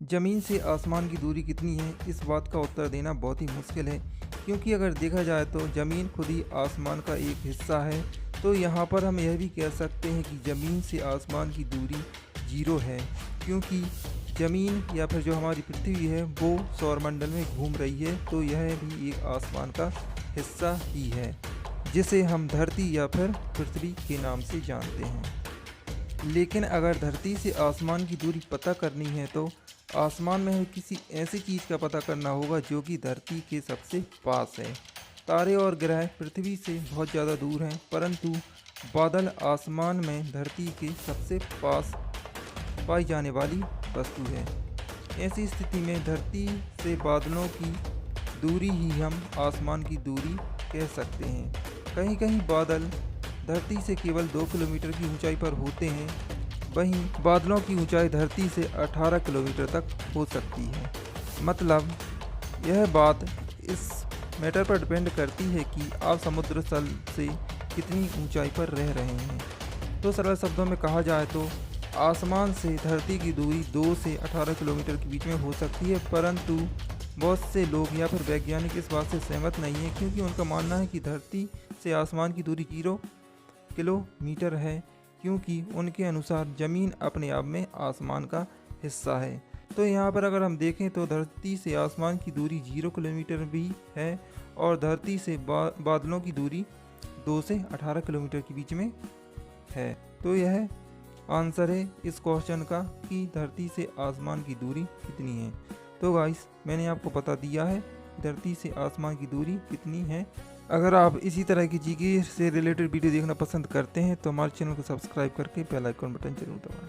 ज़मीन से आसमान की दूरी कितनी है, इस बात का उत्तर देना बहुत ही मुश्किल है, क्योंकि अगर देखा जाए तो ज़मीन खुद ही आसमान का एक हिस्सा है। तो यहाँ पर हम यह भी कह सकते हैं कि ज़मीन से आसमान की दूरी ज़ीरो है, क्योंकि ज़मीन या फिर जो हमारी पृथ्वी है वो सौरमंडल में घूम रही है। तो यह भी एक आसमान का हिस्सा ही है, जिसे हम धरती या फिर पृथ्वी के नाम से जानते हैं। लेकिन अगर धरती से आसमान की दूरी पता करनी है तो आसमान में किसी ऐसी चीज़ का पता करना होगा जो कि धरती के सबसे पास है। तारे और ग्रह पृथ्वी से बहुत ज़्यादा दूर हैं, परंतु बादल आसमान में धरती के सबसे पास पाई जाने वाली वस्तु है। ऐसी स्थिति में धरती से बादलों की दूरी ही हम आसमान की दूरी कह सकते हैं। कहीं कहीं बादल धरती से केवल 2 किलोमीटर की ऊंचाई पर होते हैं, वहीं बादलों की ऊंचाई धरती से 18 किलोमीटर तक हो सकती है। मतलब यह बात इस मैटर पर डिपेंड करती है कि आप समुद्र तल से कितनी ऊंचाई पर रह रहे हैं। तो सरल शब्दों में कहा जाए तो आसमान से धरती की दूरी 2 से 18 किलोमीटर के बीच में हो सकती है, परंतु बहुत से लोग या फिर वैज्ञानिक इस बात से सहमत नहीं है, क्योंकि उनका मानना है कि धरती से आसमान की दूरी 0 किलोमीटर है, क्योंकि उनके अनुसार ज़मीन अपने आप में आसमान का हिस्सा है। तो यहाँ पर अगर हम देखें तो धरती से आसमान की दूरी 0 किलोमीटर भी है, और धरती से बादलों की दूरी 2 से 18 किलोमीटर के बीच में है। तो यह आंसर है इस क्वेश्चन का कि धरती से आसमान की दूरी कितनी है। तो गाइस, मैंने आपको बता दिया है धरती से आसमान की दूरी कितनी है। अगर आप इसी तरह की जीके से रिलेटेड वीडियो देखना पसंद करते हैं तो हमारे चैनल को सब्सक्राइब करके बेल आइकन बटन जरूर दबाएं।